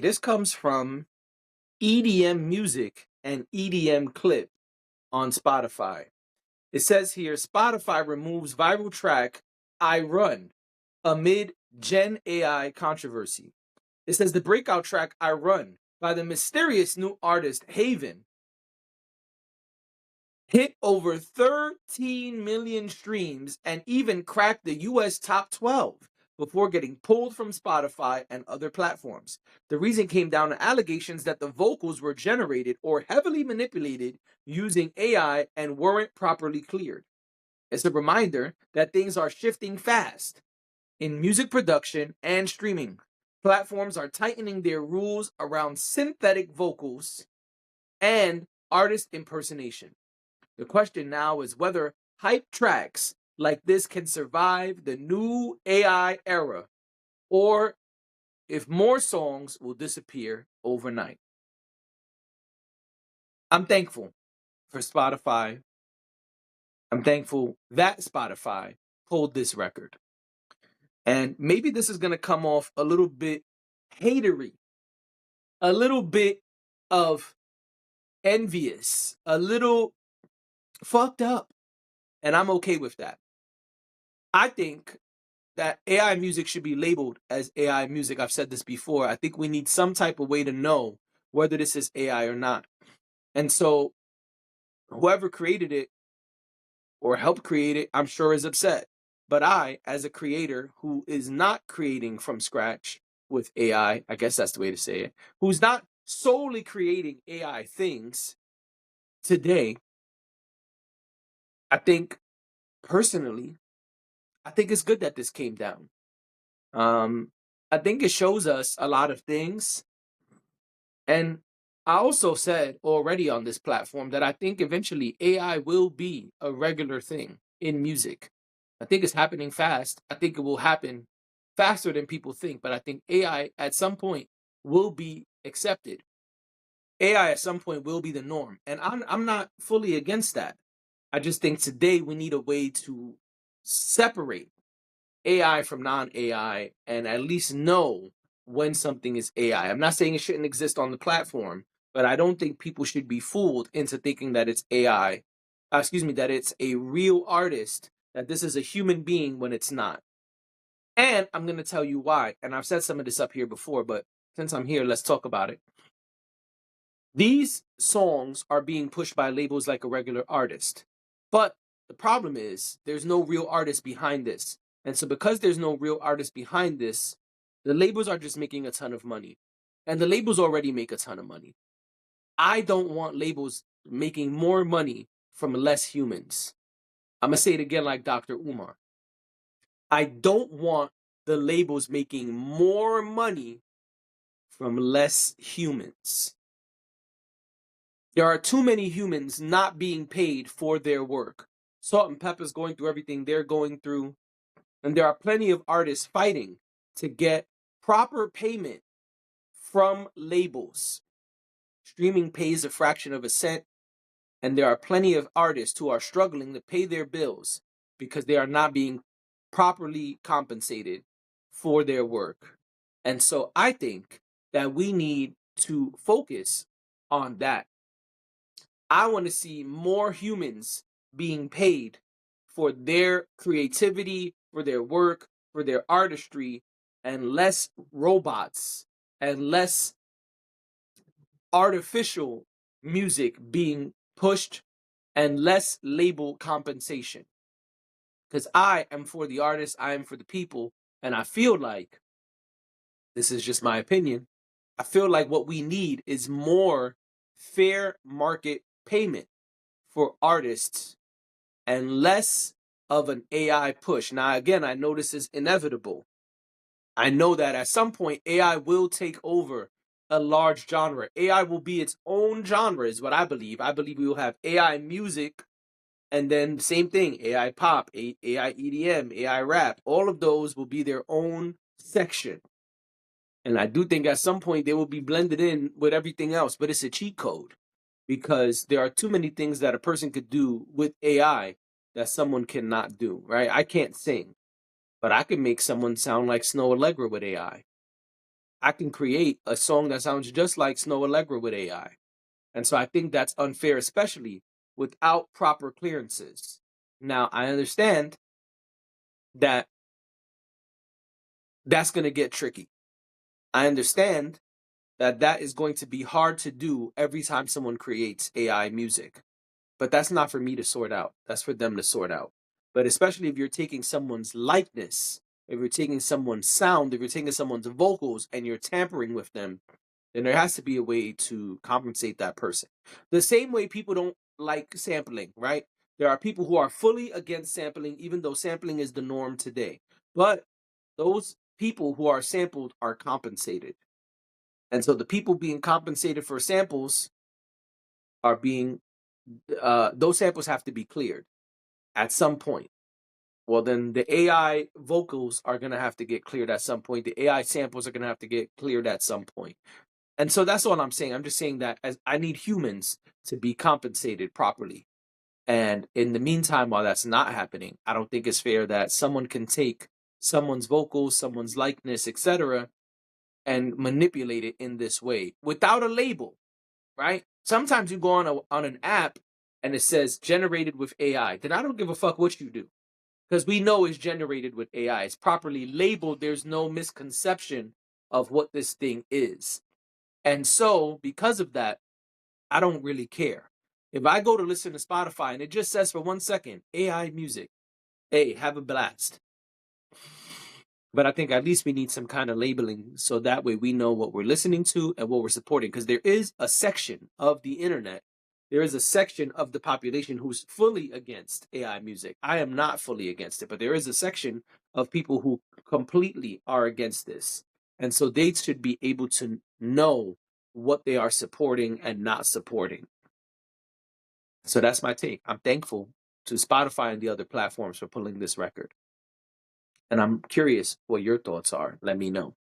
This comes from EDM Music and EDM Clip on Spotify. It says here Spotify removes viral track I Run amid Gen AI controversy. It says the breakout track I Run by the mysterious new artist Haven hit over 13 million streams and even cracked the US top 12 before getting pulled from Spotify and other platforms. The reason came down to allegations that the vocals were generated or heavily manipulated using AI and weren't properly cleared. It's a reminder that things are shifting fast in music production and streaming. Platforms are tightening their rules around synthetic vocals and artist impersonation. The question now is whether hype tracks like this can survive the new AI era or if more songs will disappear overnight. I'm thankful for Spotify. I'm thankful that Spotify pulled this record. And maybe this is going to come off a little bit hatery, a little bit of envious, a little fucked up. And I'm okay with that. I think that AI music should be labeled as AI music. I've said this before. I think we need some type of way to know whether this is AI or not. And so whoever created it or helped create it, I'm sure is upset. But I, as a creator who is not creating from scratch with AI, I guess that's the way to say it, who's not solely creating AI things today, I think personally, I think it's good that this came down. I think it shows us a lot of things. And I also said already on this platform that I think eventually AI will be a regular thing in music. I think it's happening fast. I think it will happen faster than people think, but I think AI at some point will be accepted. AI at some point will be the norm. And I'm not fully against that. I just think today we need a way to separate AI from non-AI and at least know when something is AI. I'm not saying it shouldn't exist on the platform, but I don't think people should be fooled into thinking that it's AI. That it's a real artist, that this is a human being when it's not. And I'm going to tell you why. And I've said some of this up here before, but since I'm here, let's talk about it. These songs are being pushed by labels like a regular artist. But the problem is there's no real artist behind this. And so because there's no real artist behind this, the labels are just making a ton of money. And the labels already make a ton of money. I don't want labels making more money from less humans. I'm going to say it again like Dr. Umar. I don't want the labels making more money from less humans. There are too many humans not being paid for their work. Salt-N-Pepa's going through everything they're going through. And there are plenty of artists fighting to get proper payment from labels. Streaming pays a fraction of a cent. And there are plenty of artists who are struggling to pay their bills because they are not being properly compensated for their work. And so I think that we need to focus on that. I want to see more humans being paid for their creativity, for their work, for their artistry, and less robots and less artificial music being pushed and less label compensation. Because I am for the artists, I am for the people, and I feel like, this is just my opinion, I feel like what we need is more fair market payment for artists and less of an AI push. Now, again, I know this is inevitable. I know that at some point AI will take over a large genre. AI will be its own genre is what I believe. I believe we will have AI music and then same thing, AI pop, AI EDM, AI rap. All of those will be their own section. And I do think at some point they will be blended in with everything else, but it's a cheat code because there are too many things that a person could do with AI that someone cannot do, right? I can't sing, but I can make someone sound like Snow Allegra with AI. I can create a song that sounds just like Snow Allegra with AI. And so I think that's unfair, especially without proper clearances. Now, I understand that that's going to get tricky. I understand that that is going to be hard to do every time someone creates AI music. But that's not for me to sort out. That's for them to sort out. But especially if you're taking someone's likeness, if you're taking someone's sound, if you're taking someone's vocals and you're tampering with them, then there has to be a way to compensate that person. The same way people don't like sampling, right? There are people who are fully against sampling, even though sampling is the norm today. But those people who are sampled are compensated. And so the people being compensated for samples are being, those samples have to be cleared at some point. Well, then the AI vocals are going to have to get cleared at some point. The AI samples are going to have to get cleared at some point. And so that's all I'm saying. I'm just saying that as I need humans to be compensated properly. And in the meantime, while that's not happening, I don't think it's fair that someone can take someone's vocals, someone's likeness, etc., and manipulate it in this way without a label, right? Sometimes you go on an app and it says generated with AI. Then I don't give a fuck what you do, because we know it's generated with AI. It's properly labeled. There's no misconception of what this thing is. And so, because of that, I don't really care. If I go to listen to Spotify and it just says for 1 second, AI music, hey, have a blast. But I think at least we need some kind of labeling so that way we know what we're listening to and what we're supporting. Because there is a section of the internet, there is a section of the population who's fully against AI music. I am not fully against it, but there is a section of people who completely are against this. And so they should be able to know what they are supporting and not supporting. So that's my take. I'm thankful to Spotify and the other platforms for pulling this record. And I'm curious what your thoughts are. Let me know.